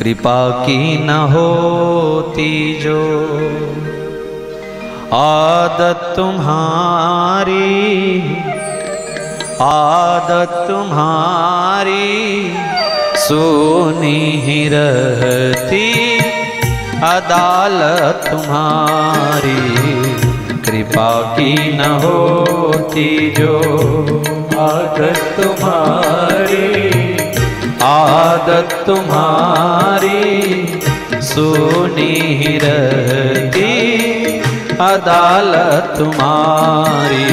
कृपा की न होती जो आदत तुम्हारी, आदत तुम्हारी सुनी ही रहती अदालत तुम्हारी। कृपा की न होती जो आदत तुम्हारी, आदत तुम्हारी सुनी ही रहती अदालत तुम्हारी।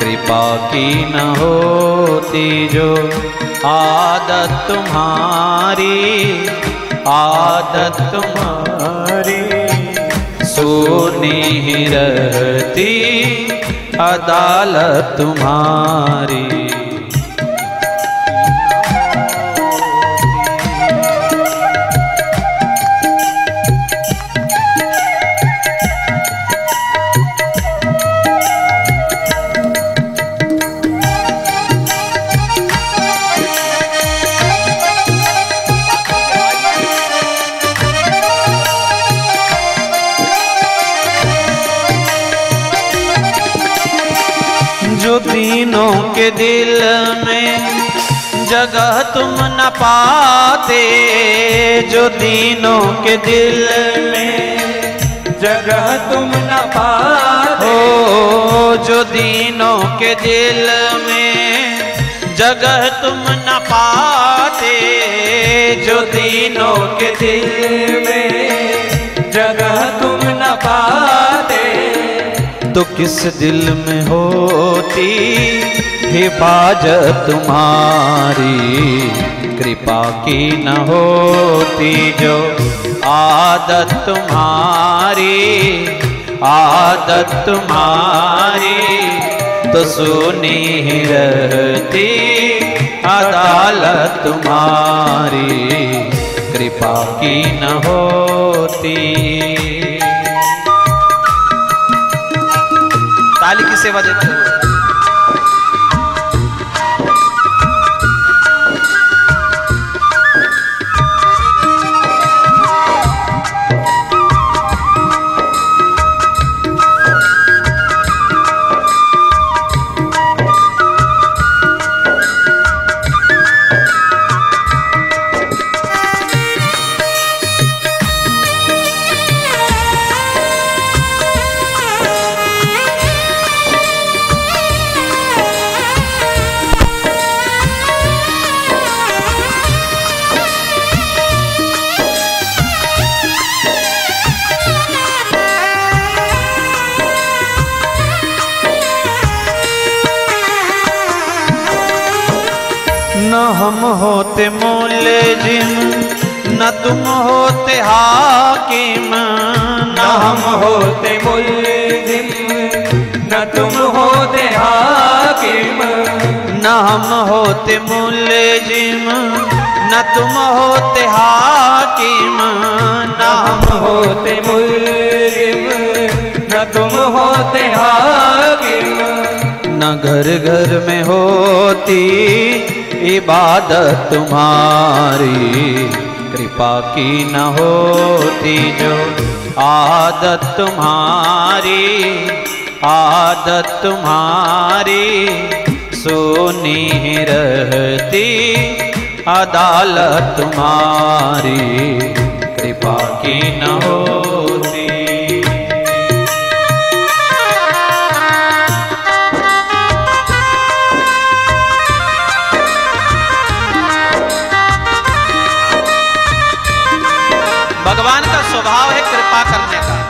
कृपा की न होती जो आदत तुम्हारी, आदत तुम्हारी सुनी ही रहती अदालत तुम्हारी। जो दीनों के दिल में जगह तुम न पाते, जो दीनों के दिल में जगह तुम न पाते, हो जो दीनों के दिल में जगह तुम न पाते, जो दीनों के दिल में जगह तुम न पाते, तो किस दिल में होती हिफाजत तुम्हारी। कृपा की न होती जो आदत तुम्हारी, आदत तुम्हारी तो सुनी ही रहती अदालत तुम्हारी। कृपा की न होती। ताली की सेवा देते हुए न हम होते मुल्जिम, न तुम होते हाकिम, न हम होते मुल्जिम, न तुम होते हाकिम, न हम होते मुल्जिम, न तुम होते हाकिम, न हम होते मुल्जिम, न तुम होते हाकिम, न घर घर में होती इबादत तुम्हारी। कृपा की न होती जो आदत तुम्हारी, आदत तुम्हारी सुनी ही रहती अदालत तुम्हारी। कृपा की न होती। भगवान का स्वभाव है कृपा करने का।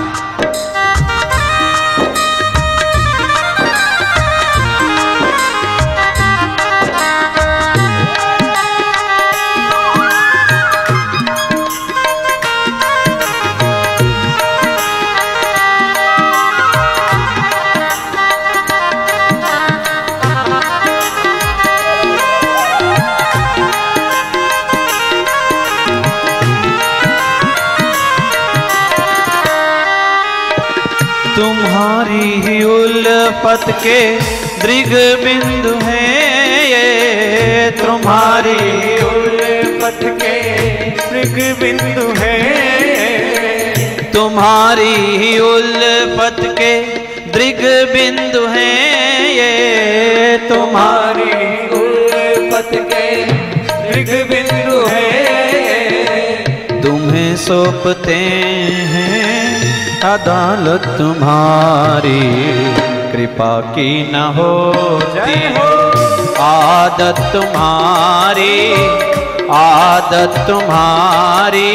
तुम्हारी ही उल्फत के दृग बिंदु हैं ये, तुम्हारी उल्फत के मृग बिंदु है। तुम्हारी ही उल्फत के दृग बिंदु हैं ये, तुम्हारी उल्फत के दृग बिंदु है। तुम्हें सौंपते हैं अदालत तुम्हारी, कृपा की न होती हो आदत तुम्हारी, आदत तुम्हारी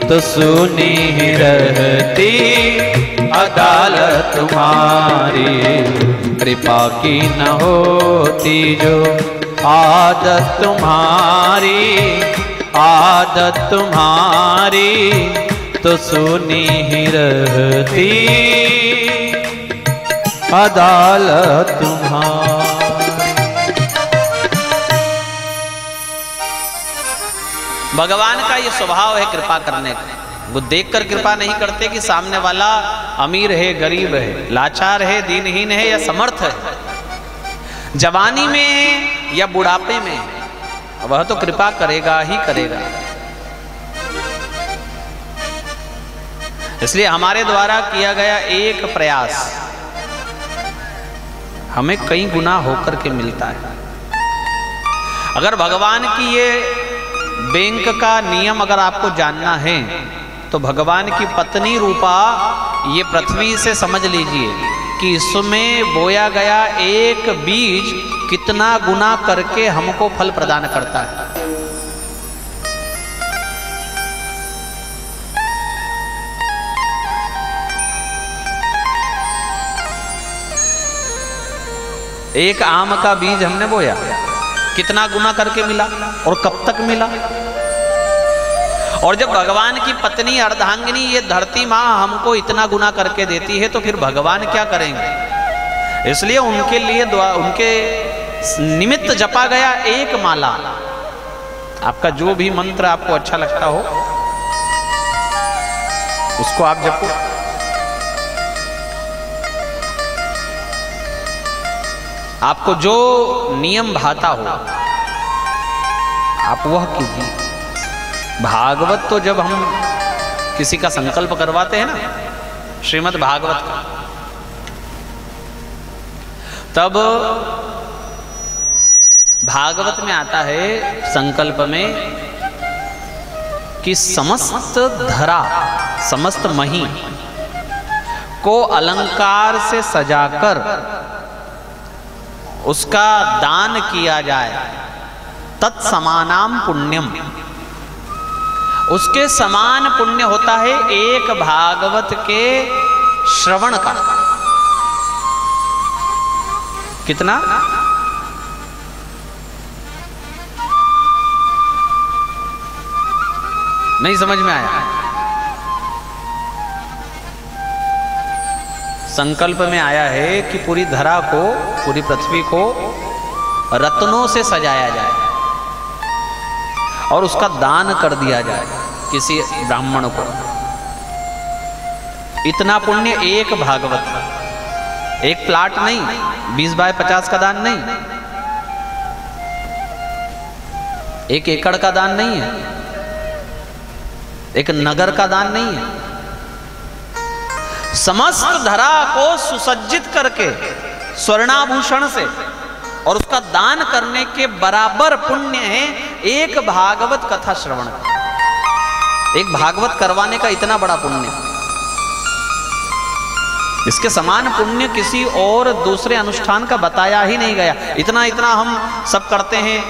तो सुनी ही रहती अदालत तुम्हारी, कृपा की न होती जो आदत तुम्हारी, आदत तुम्हारी तो सुनी ही रहती अदालत तुम्हारी। भगवान का ये स्वभाव है कृपा करने का। वो देखकर कृपा नहीं करते कि सामने वाला अमीर है, गरीब है, लाचार है, दीनहीन है या समर्थ है, जवानी में है या बुढ़ापे में, वह तो कृपा करेगा ही करेगा। इसलिए हमारे द्वारा किया गया एक प्रयास हमें कई गुना होकर के मिलता है। अगर भगवान की ये बैंक का नियम अगर आपको जानना है तो भगवान की पत्नी रूपा ये पृथ्वी से समझ लीजिए कि इसमें बोया गया एक बीज कितना गुना करके हमको फल प्रदान करता है। एक आम का बीज हमने बोया, कितना गुना करके मिला और कब तक मिला। और जब भगवान की पत्नी अर्धांगिनी ये धरती माँ हमको इतना गुना करके देती है तो फिर भगवान क्या करेंगे। इसलिए उनके लिए उनके निमित्त जपा गया एक माला। आपका जो भी मंत्र आपको अच्छा लगता हो उसको आप जपो। आपको जो नियम भाता हो आप वह कीजिए। भागवत तो जब हम किसी का संकल्प करवाते हैं ना, श्रीमद् भागवत का, तब भागवत में आता है संकल्प में कि समस्त धरा, समस्त मही को अलंकार से सजाकर उसका दान किया जाए। तत्समानाम पुण्यम, उसके समान पुण्य होता है एक भागवत के श्रवण का। कितना? नहीं समझ में आया? संकल्प में आया है कि पूरी धरा को, पूरी पृथ्वी को रत्नों से सजाया जाए और उसका दान कर दिया जाए किसी ब्राह्मण को। इतना पुण्य एक भागवत का, एक प्लाट नहीं, 20 बाय 50 का दान नहीं, 1 एकड़ का दान नहीं है, एक नगर का दान नहीं है। समस्त धरा को सुसज्जित करके स्वर्णाभूषण से और उसका दान करने के बराबर पुण्य है एक भागवत कथा श्रवण। एक भागवत करवाने का इतना बड़ा पुण्य, इसके समान पुण्य किसी और दूसरे अनुष्ठान का बताया ही नहीं गया। इतना इतना हम सब करते हैं,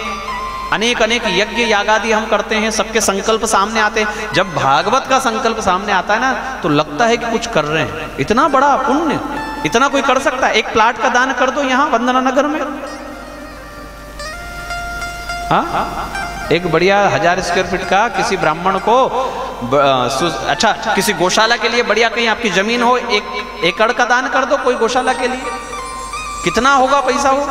अनेक अनेक यज्ञ यागादि हम करते हैं, सबके संकल्प सामने आते हैं। जब भागवत का संकल्प सामने आता है ना तो लगता है कि कुछ कर रहे हैं। इतना बड़ा पुण्य इतना कोई कर सकता है? एक प्लाट का दान कर दो यहाँ वंदना नगर में, हाँ, एक बढ़िया 1000 स्क्वायर फीट का किसी ब्राह्मण को, अच्छा किसी गौशाला के लिए बढ़िया कहीं आपकी जमीन हो, 1 एकड़ का दान कर दो कोई गौशाला के लिए, कितना होगा पैसा हो?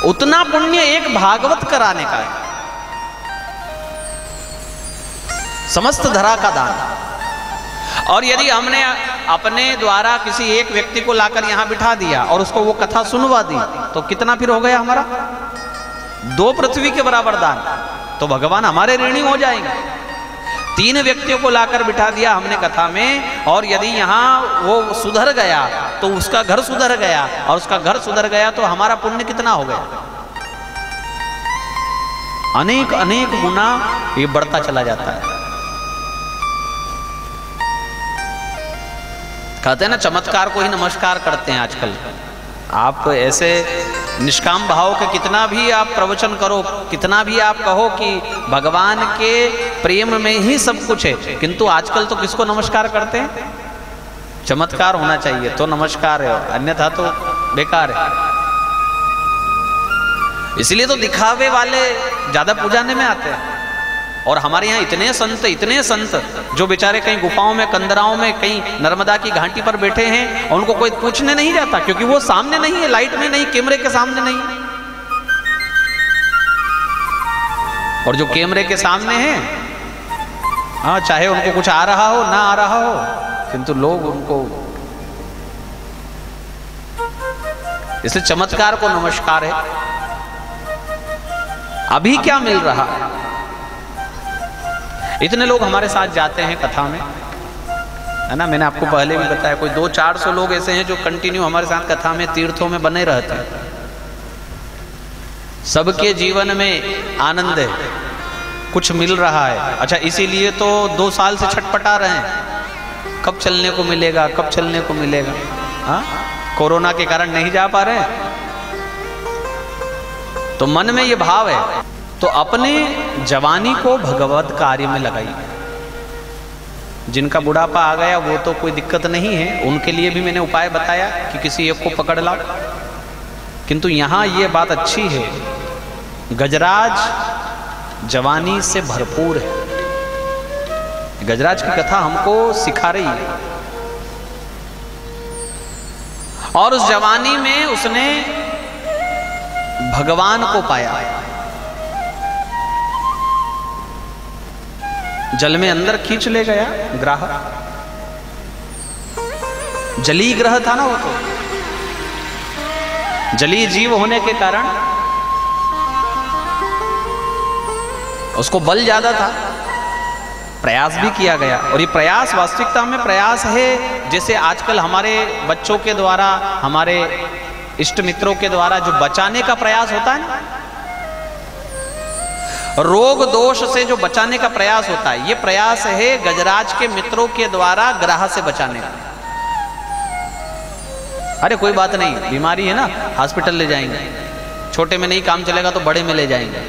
उतना पुण्य एक भागवत कराने का है। समस्त धरा का दान। और यदि हमने अपने द्वारा किसी एक व्यक्ति को लाकर यहां बिठा दिया और उसको वो कथा सुनवा दी तो कितना फिर हो गया हमारा? 2 पृथ्वी के बराबर दान। तो भगवान हमारे ऋणी हो जाएंगे। 3 व्यक्तियों को लाकर बिठा दिया हमने कथा में, और यदि यहाँ वो सुधर गया तो उसका घर सुधर गया, और उसका घर सुधर गया तो हमारा पुण्य कितना हो गया? अनेक अनेक गुना ये बढ़ता चला जाता है। कहते हैं ना, चमत्कार को ही नमस्कार करते हैं आजकल। आप ऐसे निष्काम भाव के कितना भी आप प्रवचन करो, कितना भी आप कहो कि भगवान के प्रेम में ही सब कुछ है, किंतु आजकल तो किसको नमस्कार करते हैं? चमत्कार होना चाहिए तो नमस्कार है, अन्यथा तो बेकार है। इसलिए तो दिखावे वाले ज्यादा पूजाने में आते हैं। और हमारे यहाँ इतने संत जो बेचारे कहीं गुफाओं में, कंदराओं में, कहीं नर्मदा की घाटी पर बैठे हैं, और उनको कोई पूछने नहीं जाता, क्योंकि वो सामने नहीं है, लाइट में नहीं, कैमरे के सामने नहीं। और जो कैमरे के सामने हैं, हाँ, चाहे उनको कुछ आ रहा हो ना आ रहा हो, किंतु लोग उनको, इसलिए चमत्कार को नमस्कार है। अभी क्या मिल रहा है? इतने लोग हमारे साथ जाते हैं कथा में, है ना। मैंने आपको पहले भी बताया, कोई 200-400 लोग ऐसे हैं जो कंटिन्यू हमारे साथ कथा में, तीर्थों में बने रहते हैं। सबके जीवन में आनंद है, कुछ मिल रहा है। अच्छा, इसीलिए तो 2 साल से छटपटा रहे हैं, कब चलने को मिलेगा, कब चलने को मिलेगा। हाँ, कोरोना के कारण नहीं जा पा रहे हैं, तो मन में ये भाव है, तो अपने जवानी को भगवत कार्य में लगाइए। जिनका बुढ़ापा आ गया वो तो कोई दिक्कत नहीं है, उनके लिए भी मैंने उपाय बताया कि किसी एक को पकड़ लाओ, किंतु यहाँ ये बात अच्छी है, गजराज जवानी से भरपूर है। गजराज की कथा हमको सिखा रही है, और उस जवानी में उसने भगवान को पाया। जल में अंदर खींच ले गया ग्राह, जली ग्रह था ना वो, तो जली जीव होने के कारण उसको बल ज्यादा था, प्रयास भी किया गया। और ये प्रयास वास्तविकता में प्रयास है, जैसे आजकल हमारे बच्चों के द्वारा, हमारे इष्ट मित्रों के द्वारा जो बचाने का प्रयास होता है ना, रोग दोष से जो बचाने का प्रयास होता है, ये प्रयास है गजराज के मित्रों के द्वारा ग्रह से बचाने का। अरे कोई बात नहीं, बीमारी है ना, हॉस्पिटल ले जाएंगे, छोटे में नहीं काम चलेगा तो बड़े में ले जाएंगे।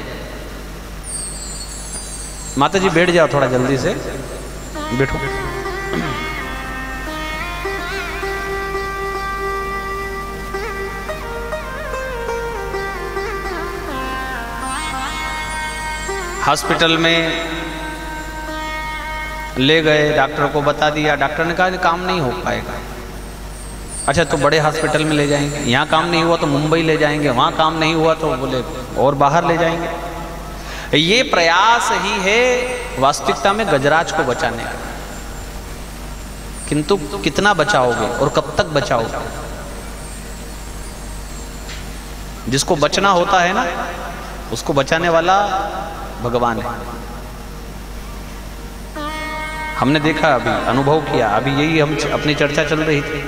माता जी बैठ जाओ थोड़ा जल्दी से, बैठो। हॉस्पिटल में ले गए, डॉक्टर को बता दिया, डॉक्टर ने कहा कि काम नहीं हो पाएगा। अच्छा, तो बड़े हॉस्पिटल में ले जाएंगे, यहाँ काम नहीं हुआ तो मुंबई ले जाएंगे, वहाँ काम नहीं हुआ तो बोले और बाहर ले जाएंगे। ये प्रयास ही है वास्तविकता में गजराज को बचाने का, किंतु कितना बचाओगे और कब तक बचाओगे? जिसको बचना होता है ना, उसको बचाने वाला भगवान है। हमने देखा, अभी अनुभव किया, अभी यही हम अपनी चर्चा चल रही थी।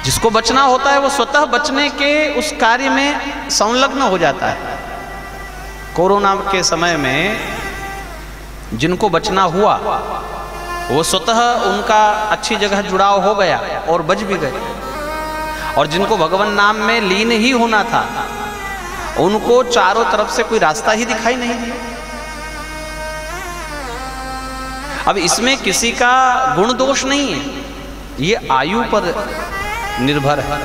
जिसको बचना होता है वो स्वतः बचने के उस कार्य में संलग्न हो जाता है। कोरोना के समय में जिनको बचना हुआ वो स्वतः उनका अच्छी जगह जुड़ाव हो गया और बच भी गए, और जिनको भगवान नाम में लीन ही होना था उनको चारों तरफ से कोई रास्ता ही दिखाई नहीं दिया। अब इसमें किसी का गुण दोष नहीं है, ये आयु पर निर्भर है।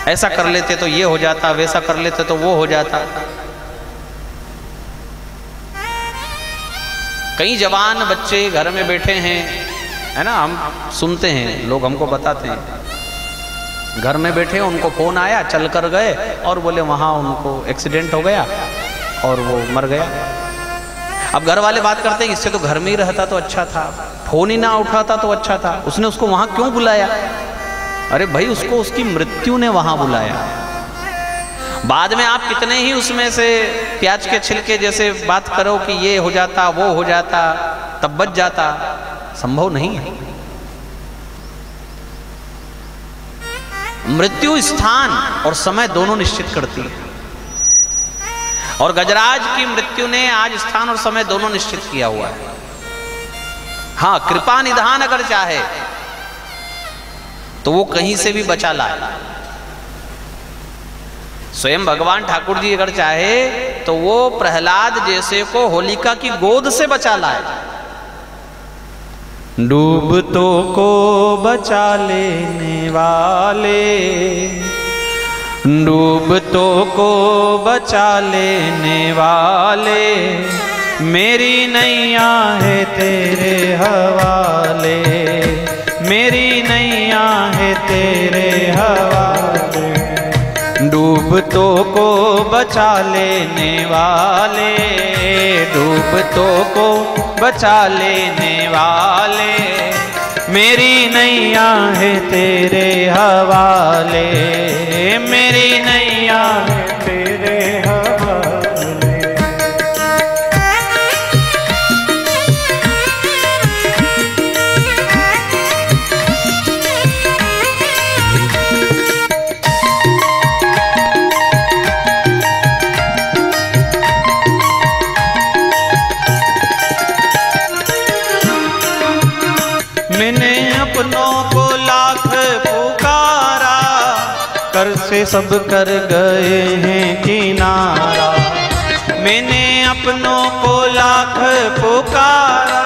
ऐसा कर लेते तो ये हो जाता, वैसा कर लेते तो वो हो जाता। कई जवान बच्चे घर में बैठे हैं, है ना, हम सुनते हैं, लोग हमको बताते हैं, घर में बैठे उनको फोन आया, चल कर गए और बोले वहाँ उनको एक्सीडेंट हो गया और वो मर गया। अब घर वाले बात करते हैं, इससे तो घर में ही रहता तो अच्छा था, फोन ही ना उठाता तो अच्छा था, उसने उसको वहाँ क्यों बुलाया? अरे भाई, उसको उसकी मृत्यु ने वहाँ बुलाया। बाद में आप कितने ही उसमें से प्याज के छिलके जैसे बात करो कि ये हो जाता वो हो जाता तब बच जाता, संभव नहीं है। मृत्यु स्थान और समय दोनों निश्चित करती है, और गजराज की मृत्यु ने आज स्थान और समय दोनों निश्चित किया हुआ है। हाँ, कृपा निधान अगर चाहे तो वो कहीं से भी बचा लाए। स्वयं भगवान ठाकुर जी अगर चाहे तो वो प्रहलाद जैसे को होलिका की गोद से बचा लाए। डूबतों को बचा लेने वाले, डूबतों को बचा लेने वाले, मेरी नैया है तेरे हवाले, मेरी नैया है तेरे हवाले। डूबतों को बचा लेने वाले, डूबतों को बचा लेने वाले, मेरी नैया है तेरे हवाले, मेरी नैया है तेरे हवाले। मैंने अपनों को लाख पुकारा, कर से सब कर गए हैं किनारा। मैंने अपनों को लाख पुकारा,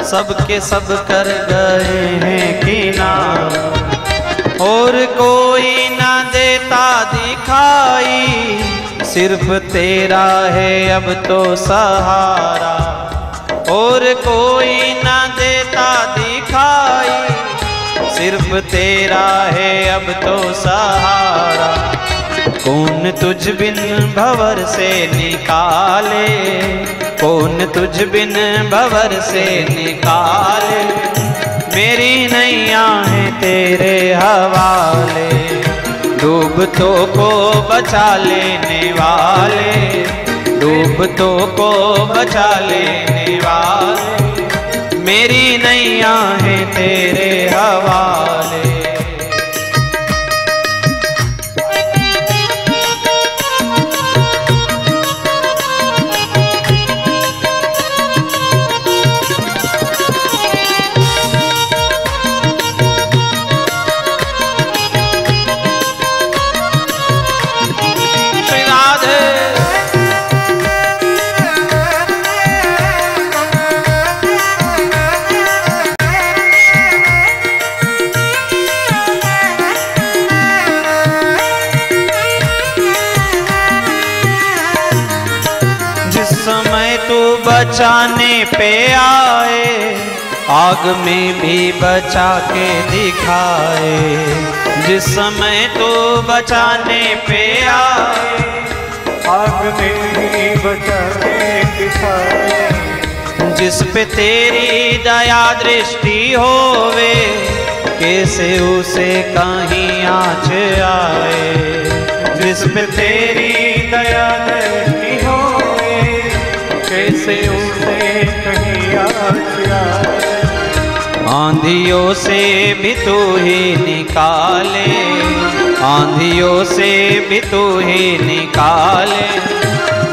सबके सब कर गए हैं किनारा। और कोई ना देता दिखाई, सिर्फ तेरा है अब तो सहारा। और कोई ना देता दिखाई, सिर्फ तेरा है अब तो सहारा। कौन तुझ बिन भंवर से निकाले, कौन तुझ बिन भंवर से निकाले, मेरी नैया है तेरे हवाले। डूबतों को बचा लेने वाले, डूबतों को बचा लेने वाले, मेरी नैया है तेरे हवाले। बचाने पे आए, आग में भी बचा के दिखाए। जिस समय तो बचाने पे आए, आग में भी बचा के दिखाए। जिस पे तेरी दया दृष्टि होवे, कैसे उसे कहीं आँच आए। जिस पे तेरी दया दृष्टि होवे, कैसे उसे कहीं आँच आए। आंधियों से भी तू ही निकाले, आंधियों से भी तू ही निकाले,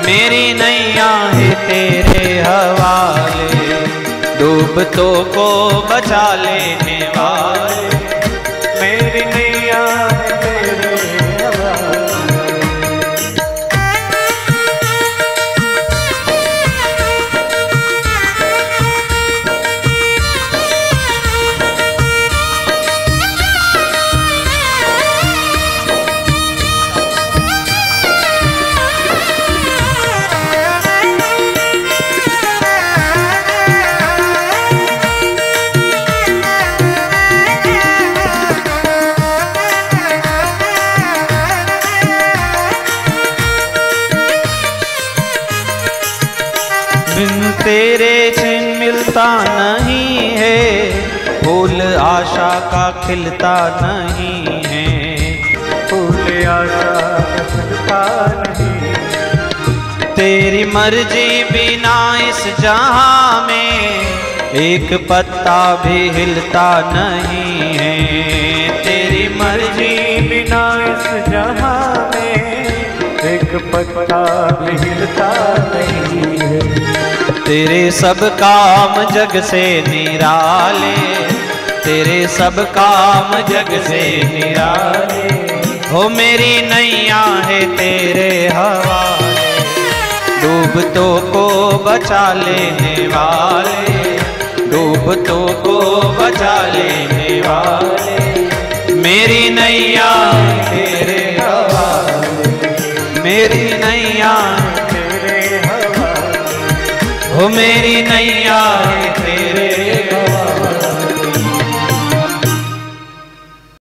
मेरी नैया है तेरे हवाले। डूबतों को बचा लेने वाले, मेरी नैया है तेरे हवाले। बिन तेरे छिन मिलता नहीं है, फूल आशा का खिलता नहीं है। फूल आशा का पता नहीं। तेरी मर्जी बिना इस जहां में एक पत्ता भी हिलता नहीं है। तेरी मर्जी बिना इस जहां में एक पत्ता भी हिलता नहीं है। तेरे सब काम जग से निराले, तेरे सब काम जग से निराले। हो मेरी नैया है तेरे हवाले, डूबतों को बचा लेने वाले, डूबतों को बचा लेने वाले। मेरी नैया तेरे हवाले, मेरी नैया तेरे हवाले। हो मेरी नैया